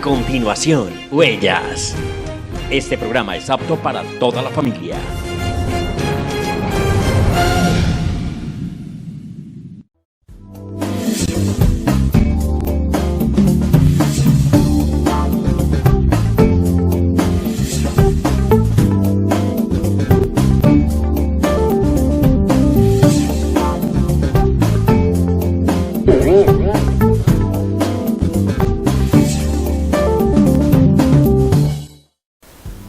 continuación, Huellas. Este programa es apto para toda la familia.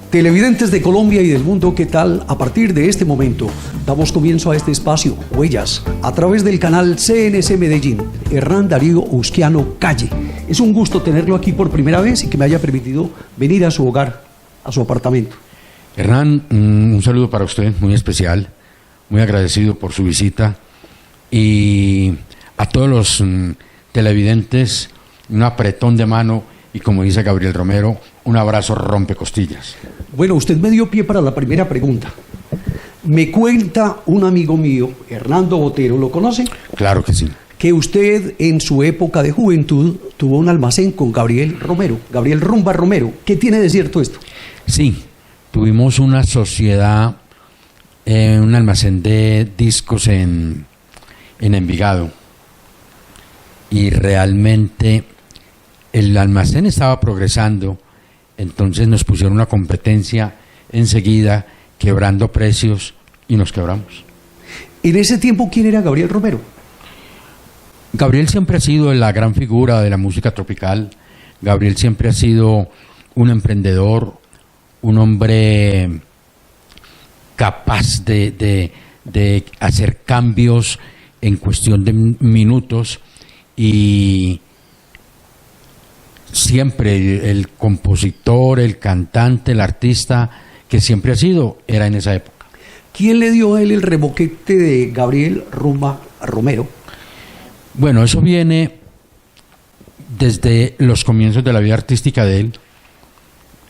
Televidentes de Colombia y del mundo, ¿qué tal? A partir de este momento, damos comienzo a este espacio, Huellas, a través del canal CNC Medellín, Hernán Darío Usquiano Calle. Es un gusto tenerlo aquí por primera vez y que me haya permitido venir a su hogar, a su apartamento. Hernán, un saludo para usted, muy especial, muy agradecido por su visita, y a todos los televidentes, un apretón de mano y, como dice Gabriel Romero, un abrazo rompecostillas. Bueno, usted me dio pie para la primera pregunta. Me cuenta un amigo mío, Hernando Botero, ¿lo conoce? Claro que sí. Que usted en su época de juventud tuvo un almacén con Gabriel Romero, Gabriel Rumba Romero. ¿Qué tiene de cierto esto? Sí, tuvimos una sociedad, un almacén de discos en Envigado, y realmente el almacén estaba progresando. Entonces nos pusieron una competencia enseguida, quebrando precios, y nos quebramos. En ese tiempo, ¿quién era Gabriel Romero? Gabriel siempre ha sido la gran figura de la música tropical. Gabriel siempre ha sido un emprendedor, un hombre capaz de hacer cambios en cuestión de minutos, y siempre el compositor, el cantante, el artista que siempre ha sido, era en esa época. ¿Quién le dio a él el remoquete de Gabriel Rumba Romero? Bueno, eso viene desde los comienzos de la vida artística de él.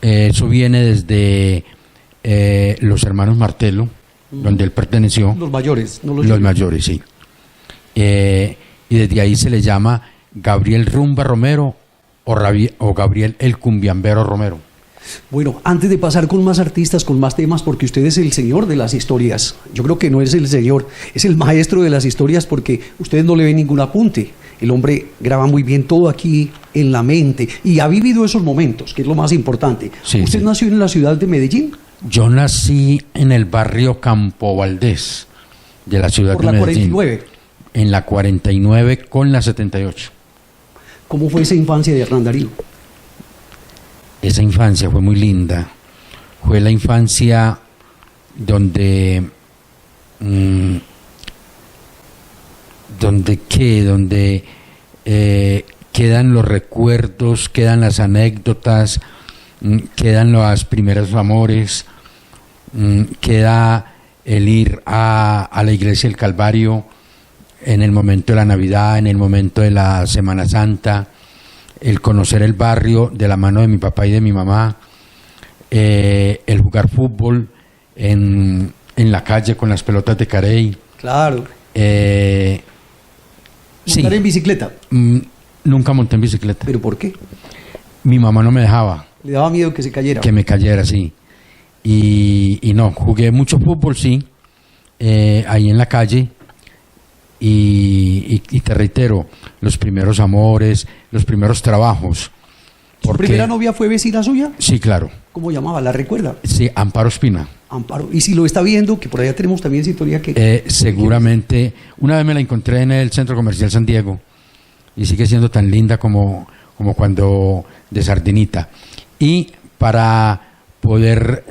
Eso viene desde los hermanos Martelo, donde él perteneció. Los mayores, no los mayores, sí. Y desde ahí se le llama Gabriel Rumba Romero o Gabriel el Cumbiambero Romero. Bueno, antes de pasar con más artistas, con más temas, porque usted es el señor de las historias. Yo creo que no es el señor, es el maestro de las historias, porque ustedes no le ven ningún apunte. El hombre graba muy bien todo aquí en la mente y ha vivido esos momentos, que es lo más importante. Sí, ¿Usted nació en la ciudad de Medellín? Yo nací en el barrio Campo Valdés de la ciudad de Medellín. ¿Por la 49? En la 49 con la 78. ¿Cómo fue esa infancia de Hernán Darío? Esa infancia fue muy linda. Fue la infancia donde quedan los recuerdos, quedan las anécdotas, quedan los primeros amores, queda el ir a la iglesia del Calvario en el momento de la Navidad, en el momento de la Semana Santa, el conocer el barrio de la mano de mi papá y de mi mamá, el jugar fútbol en la calle con las pelotas de carey. Claro. ¿Montar en bicicleta? Nunca monté en bicicleta. ¿Pero por qué? Mi mamá no me dejaba. ¿Le daba miedo que se cayera? Que me cayera, sí. Y no, jugué mucho fútbol, sí, ahí en la calle. Y te reitero, los primeros amores, los primeros trabajos. ¿Su primera novia fue vecina suya? Sí, claro. ¿Cómo llamaba? ¿La recuerda? Sí, Amparo Espina. Amparo. Y si lo está viendo, que por allá tenemos también sintonía que... seguramente. Una vez me la encontré en el Centro Comercial San Diego y sigue siendo tan linda como cuando de Sardinita. Y para poder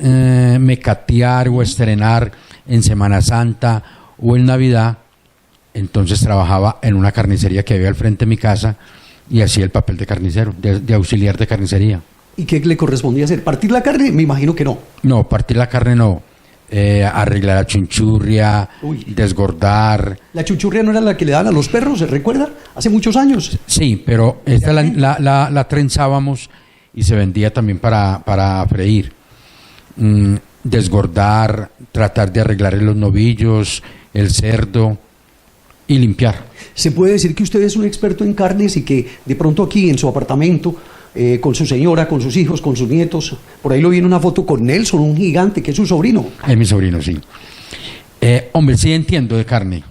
mecatear o estrenar en Semana Santa o en Navidad, entonces trabajaba en una carnicería que había al frente de mi casa y hacía el papel de carnicero, de auxiliar de carnicería. ¿Y qué le correspondía hacer? ¿Partir la carne? Me imagino que no. No, partir la carne no. Arreglar la chunchurria, desgordar. ¿La chunchurria no era la que le daban a los perros, se recuerda? Hace muchos años. Sí, pero esta la trenzábamos y se vendía también para freír. Desgordar, tratar de arreglar los novillos, el cerdo y limpiar. ¿Se puede decir que usted es un experto en carnes y que de pronto aquí en su apartamento con su señora, con sus hijos, con sus nietos. Por ahí lo vi en una foto con Nelson, un gigante, que es su sobrino. Es mi sobrino, sí. Hombre, sí entiendo de carne.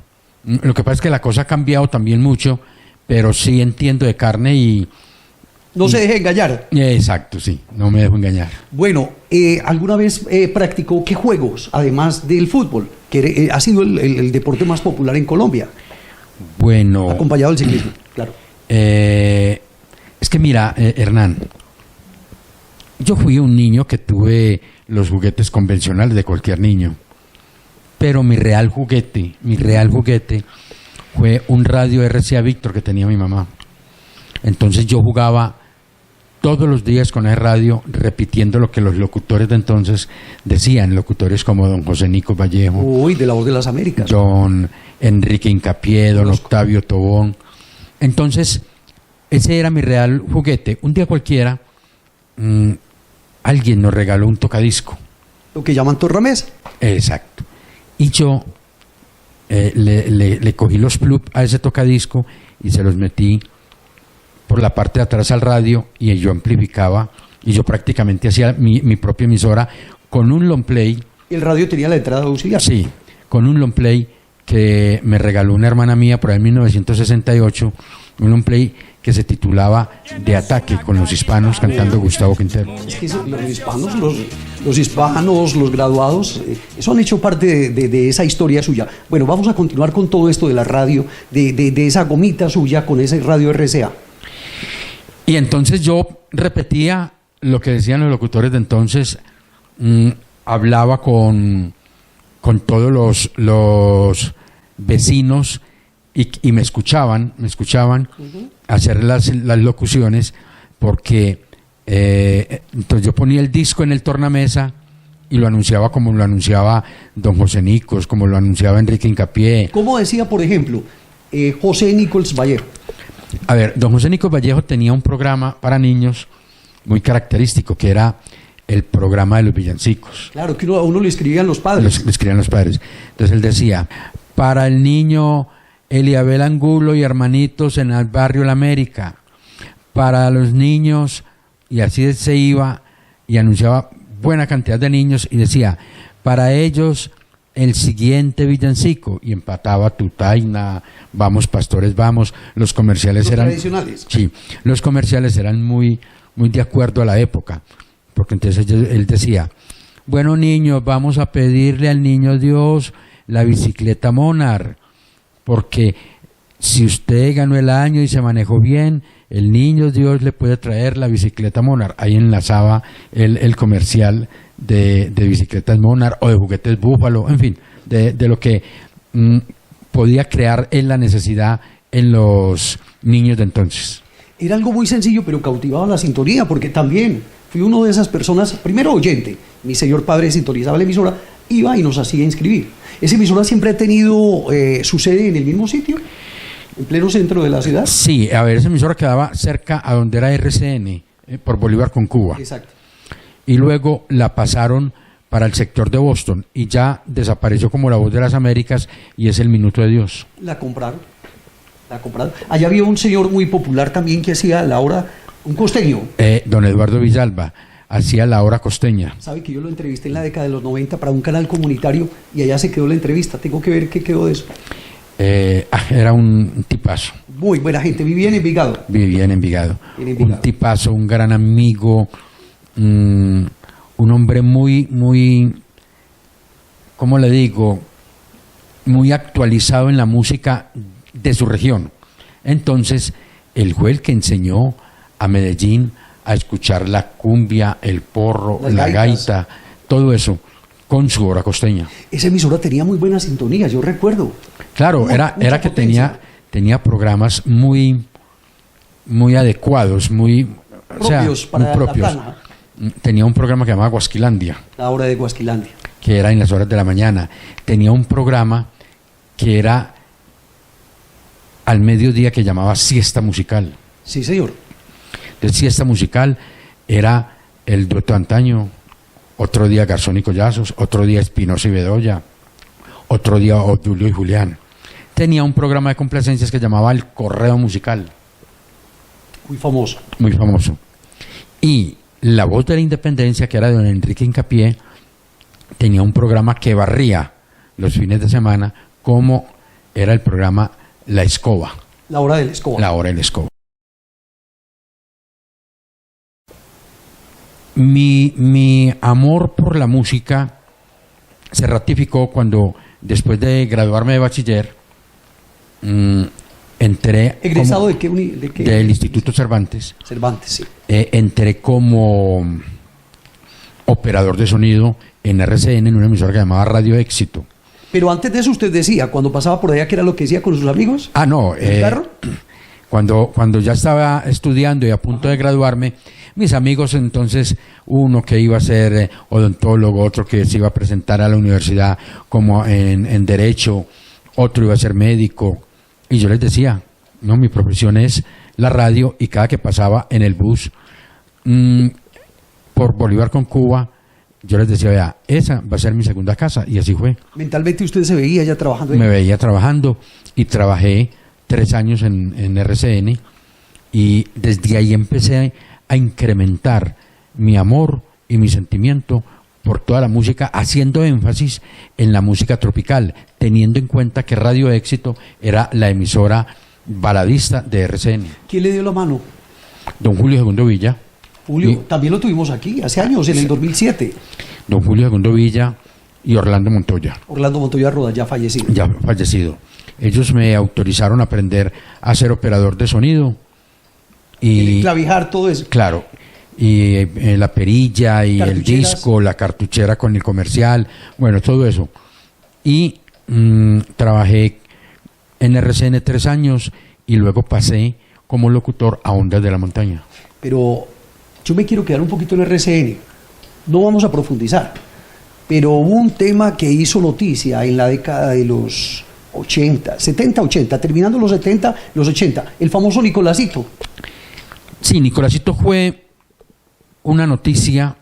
Lo que pasa es que la cosa ha cambiado también mucho, pero sí entiendo de carne y... No se deje engañar. Exacto, sí, no me dejo engañar. Bueno, ¿alguna vez practicó qué juegos, además del fútbol, que ha sido el deporte más popular en Colombia? Bueno... Acompañado del ciclismo, claro. Es que mira, Hernán, yo fui un niño que tuve los juguetes convencionales de cualquier niño, pero mi real juguete fue un radio RCA Victor que tenía mi mamá. Entonces yo jugaba todos los días con ese radio repitiendo lo que los locutores de entonces decían, locutores como don José Nico Vallejo, Uy, de la Voz de las Américas, don Enrique Incapié, don Octavio Tobón. Entonces ese era mi real juguete. Un día cualquiera alguien nos regaló un tocadisco, lo que llaman tornamesa. exacto, y yo le cogí los plugs a ese tocadisco y se los metí por la parte de atrás al radio, y yo amplificaba, y yo prácticamente hacía mi propia emisora con un long play. El radio tenía la entrada auxiliar. Sí, con un long play que me regaló una hermana mía por ahí en 1968, un long play que se titulaba De Ataque, con los hispanos cantando Gustavo Quintero. Es que los hispanos, los graduados, eso han hecho parte de esa historia suya. Bueno, vamos a continuar con todo esto de la radio, de esa gomita suya con ese radio RCA. Y entonces yo repetía lo que decían los locutores de entonces, hablaba con todos los vecinos y me escuchaban hacer las locuciones, porque entonces yo ponía el disco en el tornamesa y lo anunciaba como lo anunciaba don José Nicos, como lo anunciaba Enrique Incapié. ¿Cómo decía, por ejemplo, José Nicolás Vallejo? A ver, don José Nicolás Vallejo tenía un programa para niños muy característico, que era el programa de los villancicos. Claro, que a uno le escribían los padres. Le escribían los padres. Entonces él decía, para el niño Eliabel Angulo y hermanitos en el barrio La América, para los niños, y así se iba y anunciaba buena cantidad de niños y decía, para ellos el siguiente villancico, y empataba Tutaina, Vamos Pastores Vamos. Los comerciales los eran tradicionales. Sí, los comerciales eran muy de acuerdo a la época, porque entonces él decía, bueno niños, vamos a pedirle al niño Dios la bicicleta Monarch, porque si usted ganó el año y se manejó bien, el niño Dios le puede traer la bicicleta Monarch. Ahí enlazaba el comercial de bicicletas Monarch o de juguetes Búfalo, en fin, de lo que podía crear en la necesidad en los niños de entonces. Era algo muy sencillo, pero cautivaba la sintonía, porque también fui uno de esas personas, primero oyente, mi señor padre sintonizaba la emisora, iba y nos hacía inscribir. ¿Esa emisora siempre ha tenido su sede en el mismo sitio? ¿En pleno centro de la ciudad? Sí, a ver, esa emisora quedaba cerca a donde era RCN, por Bolívar con Cuba. Exacto. Y luego la pasaron para el sector de Boston y ya desapareció como la Voz de las Américas y es el Minuto de Dios. La compraron. Allá había un señor muy popular también que hacía la hora, un costeño. Don Eduardo Villalba hacía la hora costeña. Sabe que yo lo entrevisté en la década de los 90 para un canal comunitario y allá se quedó la entrevista. Tengo que ver qué quedó de eso. Era un tipazo. Muy buena gente, vivía en Envigado. Vivía en Envigado. Un tipazo, un gran amigo, un hombre muy, ¿cómo le digo? Muy actualizado en la música de su región. Entonces, él fue el que enseñó a Medellín a escuchar la cumbia, el porro, la gaita, todo eso, con su hora costeña. Esa emisora tenía muy buena sintonía, yo recuerdo. Claro, era que tenía programas muy adecuados, muy propios, para muy propios. La franja. Tenía un programa que llamaba Guasquilandia. La hora de Guasquilandia. Que era en las horas de la mañana. Tenía un programa que era al mediodía que llamaba Siesta Musical. Sí, señor. De Siesta Musical era el dueto de antaño, otro día Garzón y Collazos, otro día Espinosa y Bedoya, otro día Obdulio y Julián. Tenía un programa de complacencias que llamaba El Correo Musical. Muy famoso. Muy famoso. Y La Voz de la Independencia, que era de don Enrique Incapié, tenía un programa que barría los fines de semana, como era el programa La Escoba. La hora del escoba. La Hora de la Escoba. Mi amor por la música se ratificó cuando, después de graduarme de bachiller, entré... ¿Egresado de qué? Del Instituto Cervantes. Cervantes, sí. Entré como operador de sonido en RCN, en una emisora que llamaba Radio Éxito. Pero antes de eso usted decía, cuando pasaba por allá, ¿qué era lo que decía con sus amigos? Ah, no. ¿En el carro? Cuando ya estaba estudiando y a punto de graduarme, mis amigos entonces, uno que iba a ser odontólogo, otro que se iba a presentar a la universidad como en Derecho, otro iba a ser médico, y yo les decía, no, mi profesión es la radio, y cada que pasaba en el bus por Bolívar con Cuba, yo les decía, vea, esa va a ser mi segunda casa, y así fue. Mentalmente usted se veía ya trabajando ahí. Me veía trabajando, y trabajé 3 años en RCN, y desde ahí empecé a incrementar mi amor y mi sentimiento por toda la música, haciendo énfasis en la música tropical, teniendo en cuenta que Radio Éxito era la emisora baladista de RCN. ¿Quién le dio la mano? Don Julio Segundo Villa. Julio, también lo tuvimos aquí, hace años, en el 2007. Don Julio Segundo Villa y Orlando Montoya. Orlando Montoya Rodas, ya fallecido. Ya fallecido. Ellos me autorizaron a aprender a ser operador de sonido. Y clavijar, todo eso. Claro, y la perilla y el disco, la cartuchera con el comercial, bueno, todo eso. Y trabajé en RCN 3 años y luego pasé como locutor a Ondas de la Montaña. Pero yo me quiero quedar un poquito en RCN, no vamos a profundizar, pero hubo un tema que hizo noticia en la década de los 80, 70, 80, terminando los 70, los 80, el famoso Nicolásito. Sí, Nicolásito fue una noticia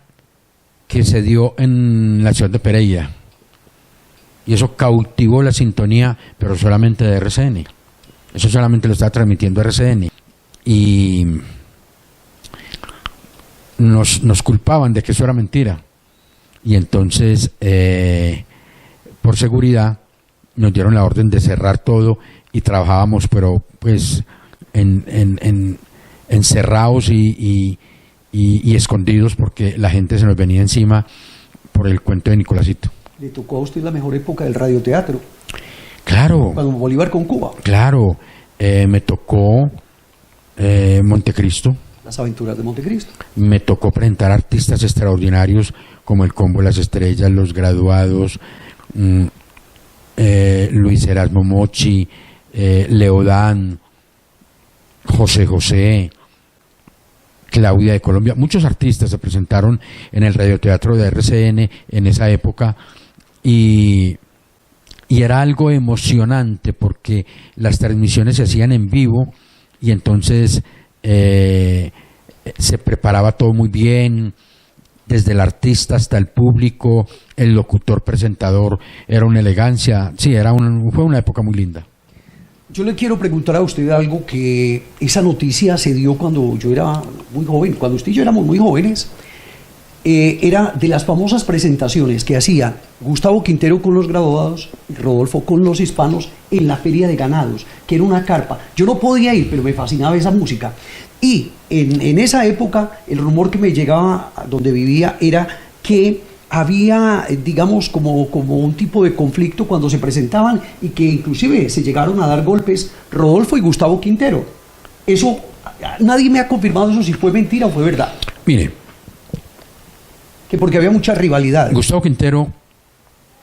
que se dio en la ciudad de Pereira, y eso cautivó la sintonía, pero solamente de RCN. Eso solamente lo estaba transmitiendo RCN, y nos culpaban de que eso era mentira, y entonces por seguridad nos dieron la orden de cerrar todo, y trabajábamos, pero pues encerrados y escondidos, porque la gente se nos venía encima por el cuento de Nicolásito. Le tocó a usted la mejor época del radioteatro. Claro. Cuando Bolívar con Cuba. Claro. Me tocó Montecristo. Las aventuras de Montecristo. Me tocó presentar artistas extraordinarios como el Combo de las Estrellas, Los Graduados, Luis Erasmo Mochi, Leodán, José José, Claudia de Colombia. Muchos artistas se presentaron en el radioteatro de RCN en esa época, y era algo emocionante porque las transmisiones se hacían en vivo, y entonces se preparaba todo muy bien, desde el artista hasta el público, el locutor presentador, era una elegancia. Sí, fue una época muy linda. Yo le quiero preguntar a usted algo, que esa noticia se dio cuando yo era muy joven, cuando usted y yo éramos muy jóvenes. Era de las famosas presentaciones que hacía Gustavo Quintero con Los Graduados y Rodolfo con Los Hispanos en la Feria de Ganados, que era una carpa. Yo no podía ir, pero me fascinaba esa música. Y en esa época, el rumor que me llegaba a donde vivía era que había, digamos, como un tipo de conflicto cuando se presentaban, y que inclusive se llegaron a dar golpes Rodolfo y Gustavo Quintero. Eso, nadie me ha confirmado eso, si fue mentira o fue verdad. Mire, que porque había mucha rivalidad. Gustavo Quintero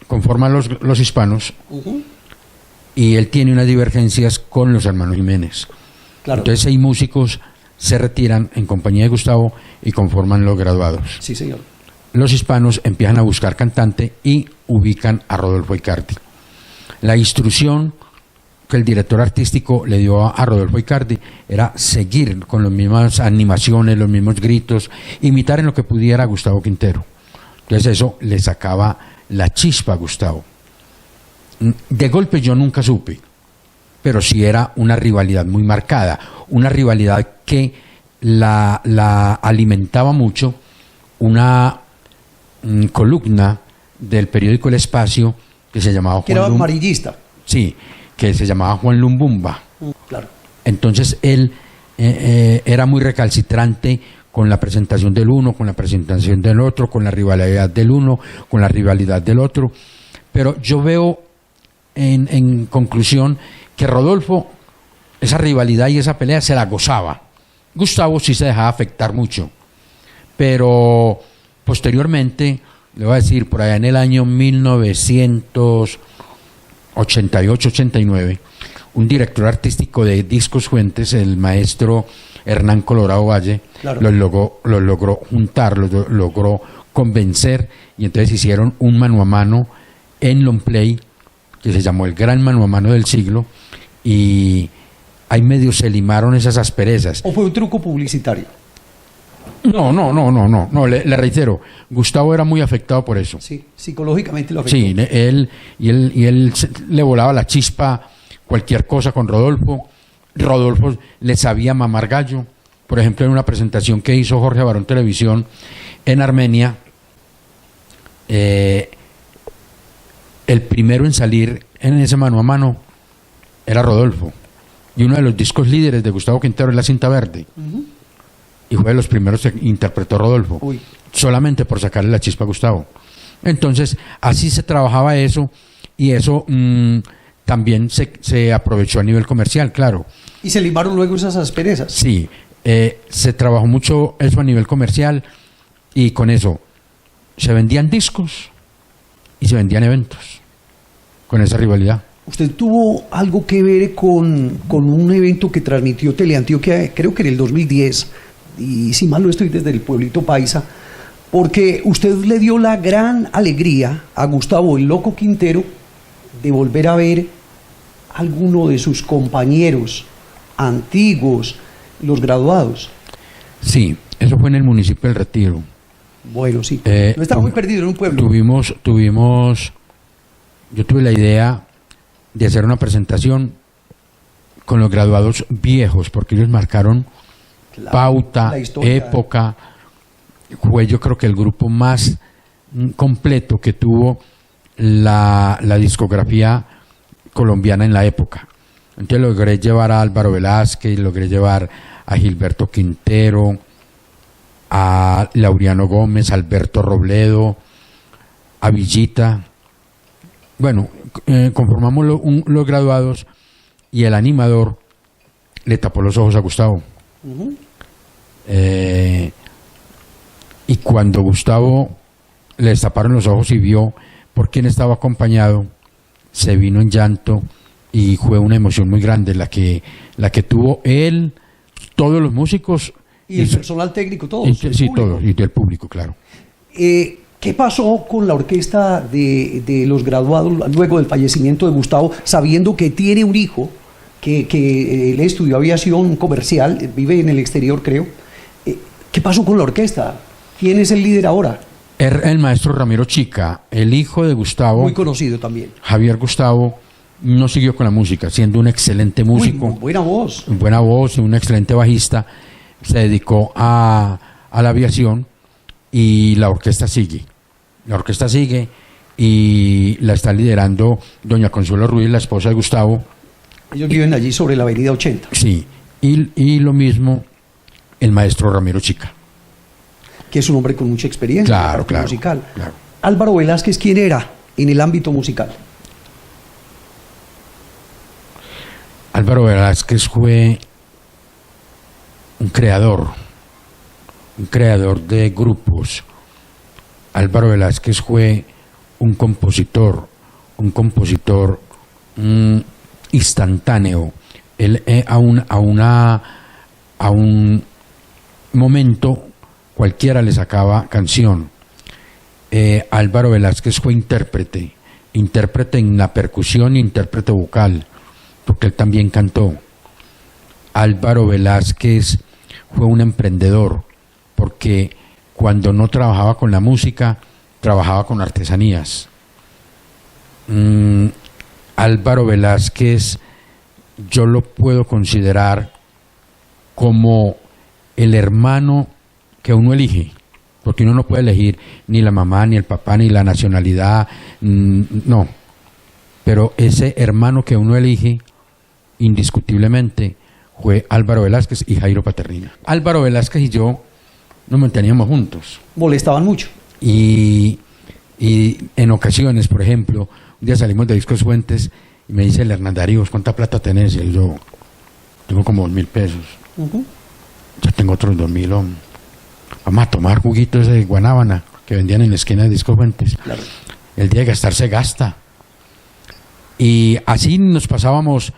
conforma los Hispanos, y él tiene unas divergencias con los hermanos Jiménez. Claro. Entonces 6 músicos se retiran en compañía de Gustavo y conforman Los Graduados. Sí, señor. Los Hispanos empiezan a buscar cantante y ubican a Rodolfo Icardi. La instrucción que el director artístico le dio a Rodolfo Icardi era seguir con las mismas animaciones, los mismos gritos, imitar en lo que pudiera a Gustavo Quintero. Entonces eso le sacaba la chispa a Gustavo. De golpe yo nunca supe, pero sí era una rivalidad muy marcada, una rivalidad que la alimentaba mucho una columna del periódico El Espacio que se llamaba Que era amarillista. Sí, que se llamaba Juan Lumbumba. Claro. Entonces él era muy recalcitrante con la presentación del uno, con la presentación del otro, con la rivalidad del uno, con la rivalidad del otro. Pero yo veo en conclusión que Rodolfo esa rivalidad y esa pelea se la gozaba. Gustavo sí se dejaba afectar mucho, pero posteriormente, le voy a decir, por allá en el año 1988-89, un director artístico de Discos Fuentes, el maestro Hernán Colorado Valle, claro, los logró juntar, los logró convencer, y entonces hicieron un mano a mano en long play que se llamó el gran mano a mano del siglo, y ahí medio se limaron esas asperezas. ¿O fue un truco publicitario? No, le reitero, Gustavo era muy afectado por eso. Sí, psicológicamente lo afectó. Sí, él le volaba la chispa cualquier cosa con Rodolfo. Rodolfo le sabía mamar gallo. Por ejemplo, en una presentación que hizo Jorge Barón Televisión en Armenia, el primero en salir en ese mano a mano era Rodolfo. Y uno de los discos líderes de Gustavo Quintero es La Cinta Verde. Y fue de los primeros que interpretó Rodolfo. Uy. Solamente por sacarle la chispa a Gustavo. Entonces, así se trabajaba eso, y eso también se aprovechó a nivel comercial, claro. ¿Y se limaron luego esas asperezas? Sí, se trabajó mucho eso a nivel comercial, y con eso se vendían discos y se vendían eventos, con esa rivalidad. Usted tuvo algo que ver con un evento que transmitió Teleantioquia, creo que en el 2010, y si mal no estoy, desde el pueblito paisa, porque usted le dio la gran alegría a Gustavo el Loco Quintero de volver a ver a alguno de sus compañeros antiguos, los graduados. Sí, eso fue en el municipio del Retiro. Bueno, sí, no está muy perdido en un pueblo. Yo tuve la idea de hacer una presentación con los graduados viejos, porque ellos marcaron pauta, época. Fue, yo creo que el grupo más completo que tuvo la discografía colombiana en la época. Entonces logré llevar a Álvaro Velázquez, logré llevar a Gilberto Quintero, a Laureano Gómez, a Alberto Robledo, a Villita. Bueno, conformamos los graduados, y el animador le tapó los ojos a Gustavo. Y cuando Gustavo le destaparon los ojos y vio por quién estaba acompañado, se vino en llanto, y fue una emoción muy grande la que tuvo él, todos los músicos y el personal técnico, todos. Sí, todos, y del público, claro. ¿Qué pasó con la orquesta de los graduados luego del fallecimiento de Gustavo, sabiendo que tiene un hijo que él estudió aviación comercial, vive en el exterior, creo? ¿Qué pasó con la orquesta? ¿Quién es el líder ahora? El maestro Ramiro Chica, el hijo de Gustavo. Muy conocido también. Javier Gustavo no siguió con la música, siendo un excelente músico. Muy buena voz. Buena voz, un excelente bajista. Se dedicó a la aviación, y la orquesta sigue. La orquesta sigue, y la está liderando doña Consuelo Ruiz, la esposa de Gustavo. Ellos viven allí sobre la avenida 80. Sí, y lo mismo el maestro Ramiro Chica. Que es un hombre con mucha experiencia musical. Claro. Álvaro Velázquez, ¿quién era en el ámbito musical? Álvaro Velázquez fue un creador de grupos. Álvaro Velázquez fue un compositor instantáneo. Él a un momento cualquiera le sacaba canción. Álvaro Velázquez fue intérprete en la percusión, intérprete vocal, porque él también cantó. Álvaro Velázquez fue un emprendedor, porque cuando no trabajaba con la música, trabajaba con artesanías. Álvaro Velázquez yo lo puedo considerar como el hermano que uno elige, porque uno no puede elegir ni la mamá, ni el papá, ni la nacionalidad, no. Pero ese hermano que uno elige, indiscutiblemente, fue Álvaro Velázquez y Jairo Paternina. Álvaro Velázquez y yo nos manteníamos juntos. Molestaban mucho. Y en ocasiones, por ejemplo, un día salimos de Discos Fuentes y me dice el Hernán Darío, ¿cuánta plata tenés? Y yo, tengo como 2.000 pesos. Yo tengo otros 2.000, hombre. Vamos a tomar juguitos de guanábana que vendían en la esquina de Discos Fuentes. Claro. El día de gastar se gasta. Y así nos pasábamos,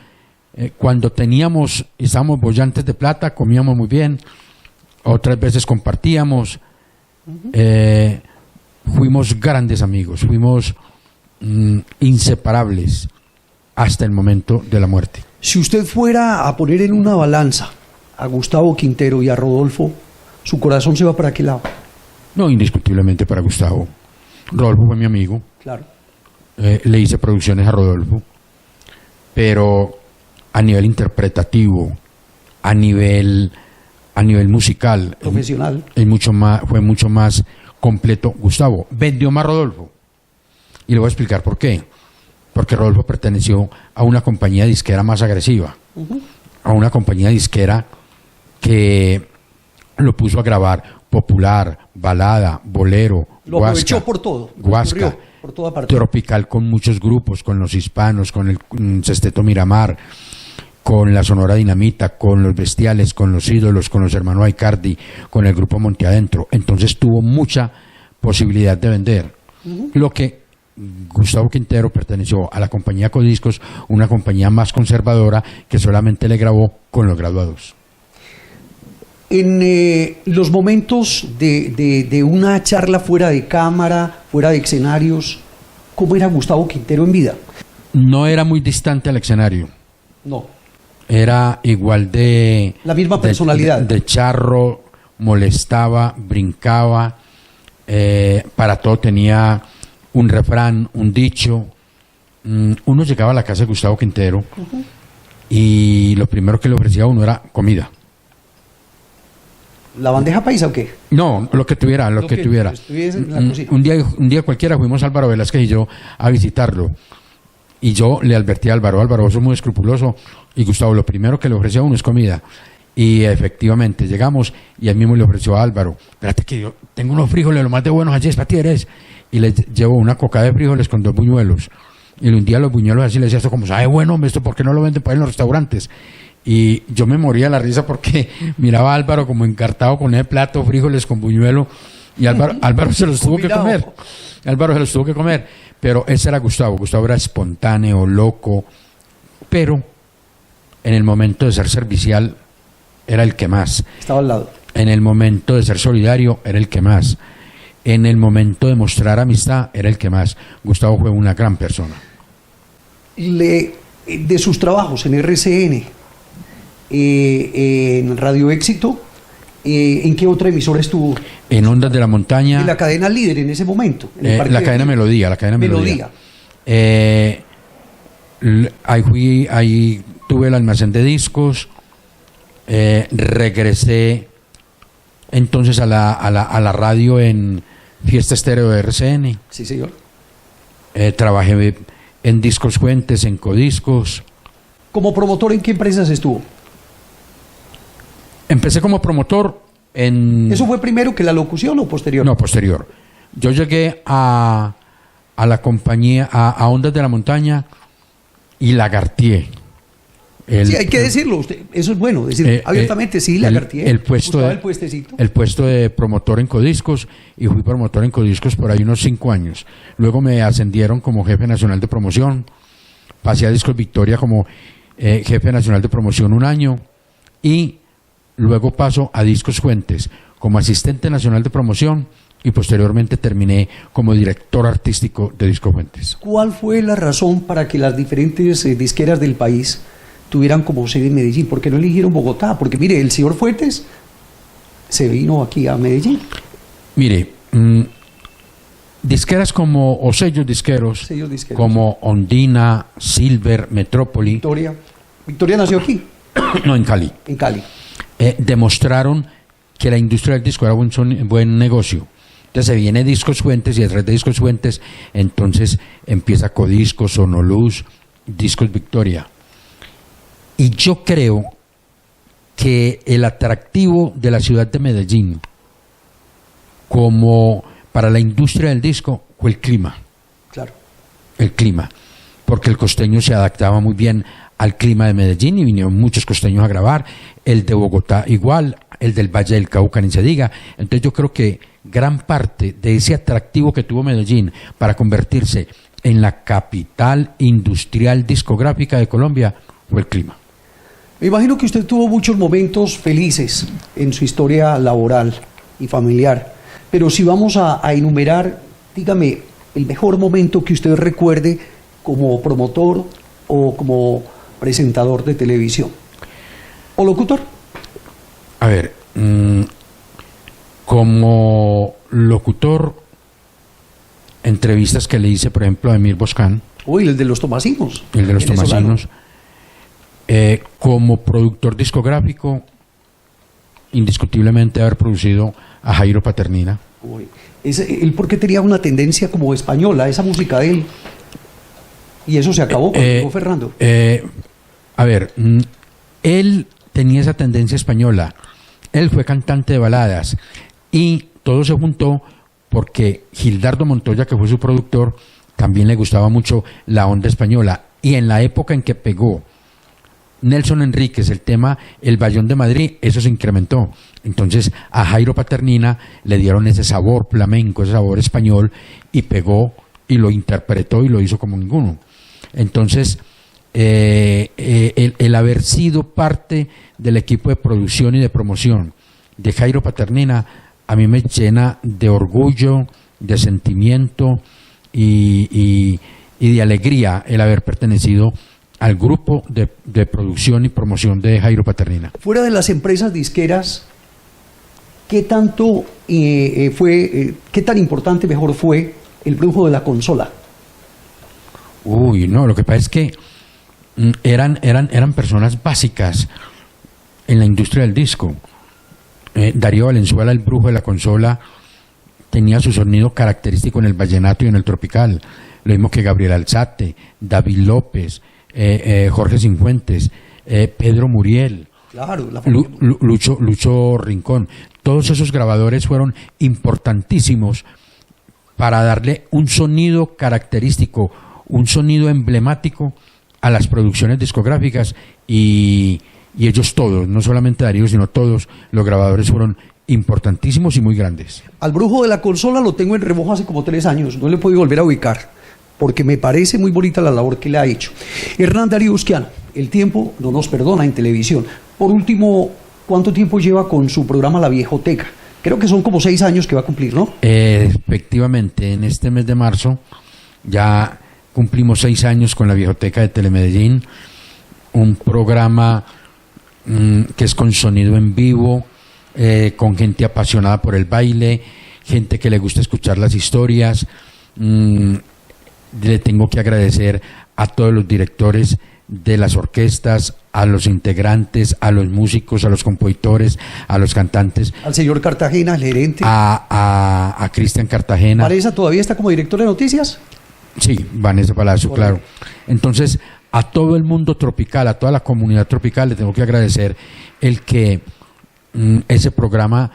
cuando estábamos bollantes de plata, comíamos muy bien, otras veces compartíamos, fuimos grandes amigos, fuimos inseparables hasta el momento de la muerte. Si usted fuera a poner en una balanza a Gustavo Quintero y a Rodolfo, ¿su corazón se va para qué lado? No, indiscutiblemente para Gustavo. Rodolfo fue mi amigo. Claro. Le hice producciones a Rodolfo, pero a nivel interpretativo, a nivel musical, Profesional. fue mucho más completo Gustavo. Vendió más Rodolfo. Y le voy a explicar por qué. Porque Rodolfo perteneció a una compañía disquera más agresiva, a una compañía disquera que lo puso a grabar popular, balada, bolero, Lo guasca, aprovechó por todo. guasca, Por toda parte. tropical con muchos grupos, con los hispanos, con el Sesteto Miramar, con la Sonora Dinamita, con los Bestiales, con los Ídolos, con los Hermanos Aicardi, con el grupo Monte Adentro. Entonces tuvo mucha posibilidad de vender. Lo que Gustavo Quintero perteneció a la compañía Codiscos, una compañía más conservadora que solamente le grabó con los graduados. En los momentos de una charla fuera de cámara, fuera de escenarios, ¿cómo era Gustavo Quintero en vida? No era muy distante al escenario. No. Era igual de... La misma personalidad. De charro, molestaba, brincaba, para todo tenía un refrán, un dicho. Uno llegaba a la casa de Gustavo Quintero y lo primero que le ofrecía a uno era comida. ¿La bandeja paisa o qué? No, lo que tuviera, lo que tuviera. Estuviese en la cocina. Un día cualquiera fuimos Álvaro Velázquez y yo a visitarlo. Y yo le advertí a Álvaro, vos sos muy escrupuloso. Y Gustavo, lo primero que le ofrecía a uno es comida. Y efectivamente llegamos y él mismo le ofreció a Álvaro, espérate que yo tengo unos frijoles, lo más de buenos allí es para ti eres. Y le llevó una coca de frijoles con 2 buñuelos. Y le hundía los buñuelos así, le decía, esto como sabe bueno, esto ¿por qué no lo venden para en los restaurantes? Y yo me moría de la risa porque miraba a Álvaro como encartado con ese plato, frijoles con buñuelo, y Álvaro se los tuvo que comer. Álvaro se los tuvo que comer, pero ese era Gustavo. Gustavo era espontáneo, loco, pero en el momento de ser servicial era el que más. Estaba al lado. En el momento de ser solidario era el que más. En el momento de mostrar amistad era el que más. Gustavo fue una gran persona. De sus trabajos en RCN, en Radio Éxito, ¿en qué otra emisora estuvo? En Ondas de la Montaña. En la cadena líder en ese momento. La cadena Melodía, la cadena Melodía. Ahí tuve el almacén de discos, regresé entonces a la radio en Fiesta Estéreo de RCN. Sí, señor. Trabajé en Discos Fuentes, en Codiscos. ¿Como promotor en qué empresas estuvo? Empecé como promotor en... ¿Eso fue primero que la locución o posterior? No, posterior. Yo llegué a la compañía, a Ondas de la Montaña y Lagartier. Sí, hay que decirlo, eso es bueno, decir abiertamente, sí, Lagartier. El puesto de promotor en Codiscos, y fui promotor en Codiscos por ahí unos 5 años. Luego me ascendieron como jefe nacional de promoción, pasé a Discos Victoria como jefe nacional de promoción 1 año, y luego paso a Discos Fuentes como asistente nacional de promoción, y posteriormente terminé como director artístico de Discos Fuentes. ¿Cuál fue la razón para que las diferentes disqueras del país tuvieran como sede en Medellín? ¿Por qué no eligieron Bogotá? Porque mire, el señor Fuentes se vino aquí a Medellín. Mire, disqueras como, o sellos disqueros, como Ondina, Silver, Metrópoli. Victoria nació aquí. No, en Cali. En Cali. Demostraron que la industria del disco era buen negocio. Entonces se viene Discos Fuentes y detrás de Discos Fuentes entonces empieza Codiscos, Sonoluz, Discos Victoria. Y yo creo que el atractivo de la ciudad de Medellín como para la industria del disco fue el clima. Claro. El clima, porque el costeño se adaptaba muy bien al clima de Medellín y vinieron muchos costeños a grabar, el de Bogotá igual, el del Valle del Cauca ni se diga. Entonces yo creo que gran parte de ese atractivo que tuvo Medellín para convertirse en la capital industrial discográfica de Colombia fue el clima. Me imagino que usted tuvo muchos momentos felices en su historia laboral y familiar, pero si vamos a enumerar, dígame, el mejor momento que usted recuerde como promotor o como presentador de televisión o locutor. A ver, como locutor, entrevistas que le hice, por ejemplo, a Emir Boscán. Uy, el de los Tomasinos. El de los Tomasinos. Como productor discográfico, indiscutiblemente haber producido a Jairo Paternina. Uy, él porque tenía una tendencia como española, esa música de él. Y eso se acabó cuando llegó Fernando. A ver, él tenía esa tendencia española. Él fue cantante de baladas y todo se juntó porque Gildardo Montoya, que fue su productor, también le gustaba mucho la onda española. Y en la época en que pegó Nelson Enríquez el tema El Bayón de Madrid, eso se incrementó. Entonces a Jairo Paternina le dieron ese sabor flamenco, ese sabor español, y pegó y lo interpretó y lo hizo como ninguno. Entonces el haber sido parte del equipo de producción y de promoción de Jairo Paternina a mí me llena de orgullo, de sentimiento y de alegría el haber pertenecido al grupo de producción y promoción de Jairo Paternina. Fuera de las empresas disqueras, ¿qué tanto qué tan importante mejor fue el flujo de la consola? Uy, no, lo que pasa es que eran personas básicas en la industria del disco. Darío Valenzuela, el brujo de la consola, tenía su sonido característico en el vallenato y en el tropical, lo mismo que Gabriel Alzate, David López, Jorge Cifuentes, Pedro Muriel, claro, Lucho Rincón. Todos esos grabadores fueron importantísimos para darle un sonido característico, un sonido emblemático a las producciones discográficas, y ellos todos, no solamente Darío, sino todos los grabadores fueron importantísimos y muy grandes. Al brujo de la consola lo tengo en remojo hace como 3 años, no le he podido volver a ubicar, porque me parece muy bonita la labor que le ha hecho. Hernán Darío Usquiano, el tiempo no nos perdona en televisión. Por último, ¿cuánto tiempo lleva con su programa La Viejoteca? Creo que son como 6 años que va a cumplir, ¿no? Efectivamente, en este mes de marzo ya cumplimos 6 años con La Viejoteca de Telemedellín, un programa que es con sonido en vivo, con gente apasionada por el baile, gente que le gusta escuchar las historias. Le tengo que agradecer a todos los directores de las orquestas, a los integrantes, a los músicos, a los compositores, a los cantantes. Al señor Cartagena, el gerente. A Cristian Cartagena. ¿Vanessa todavía está como director de noticias? Sí, Vanessa Palacio, claro. Entonces, a todo el mundo tropical, a toda la comunidad tropical, le tengo que agradecer el que ese programa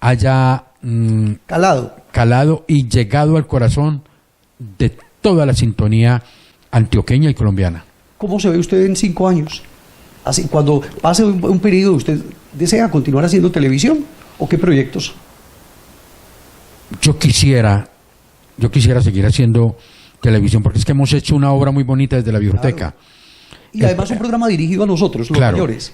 haya calado y llegado al corazón de toda la sintonía antioqueña y colombiana. ¿Cómo se ve usted en 5 años? Así, cuando pase un periodo, ¿usted desea continuar haciendo televisión o qué proyectos? Yo quisiera seguir haciendo televisión, porque es que hemos hecho una obra muy bonita desde La Viejoteca. Claro. Y además un programa dirigido a nosotros, los mayores.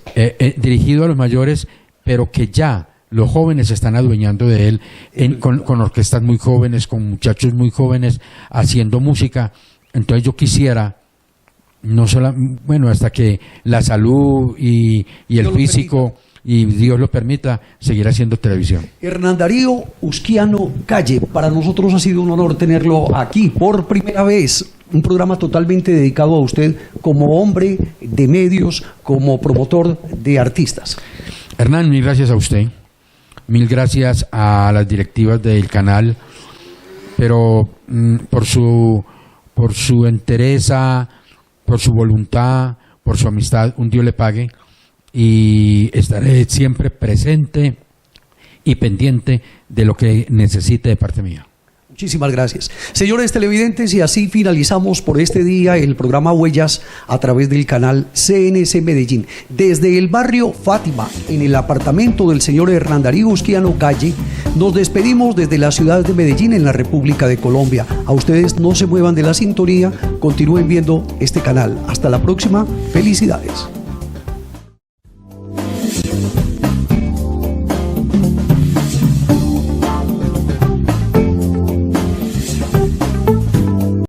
Dirigido a los mayores, pero que ya los jóvenes se están adueñando de él, con orquestas muy jóvenes, con muchachos muy jóvenes haciendo música. Entonces yo quisiera, no solo, bueno, hasta que la salud y el físico y Dios lo permita, seguir haciendo televisión. Hernán Darío Usquiano Calle, para nosotros ha sido un honor tenerlo aquí por primera vez. Un programa totalmente dedicado a usted como hombre de medios, como promotor de artistas. Hernán, mil gracias a usted Mil gracias a las directivas del canal, pero por su entereza, por su voluntad, por su amistad, un Dios le pague, y estaré siempre presente y pendiente de lo que necesite de parte mía. Muchísimas gracias. Señores televidentes, y así finalizamos por este día el programa Huellas a través del canal CNC Medellín. Desde el barrio Fátima, en el apartamento del señor Hernán Darío Usquiano Calle, nos despedimos desde la ciudad de Medellín, en la República de Colombia. A ustedes no se muevan de la sintonía, continúen viendo este canal. Hasta la próxima, felicidades.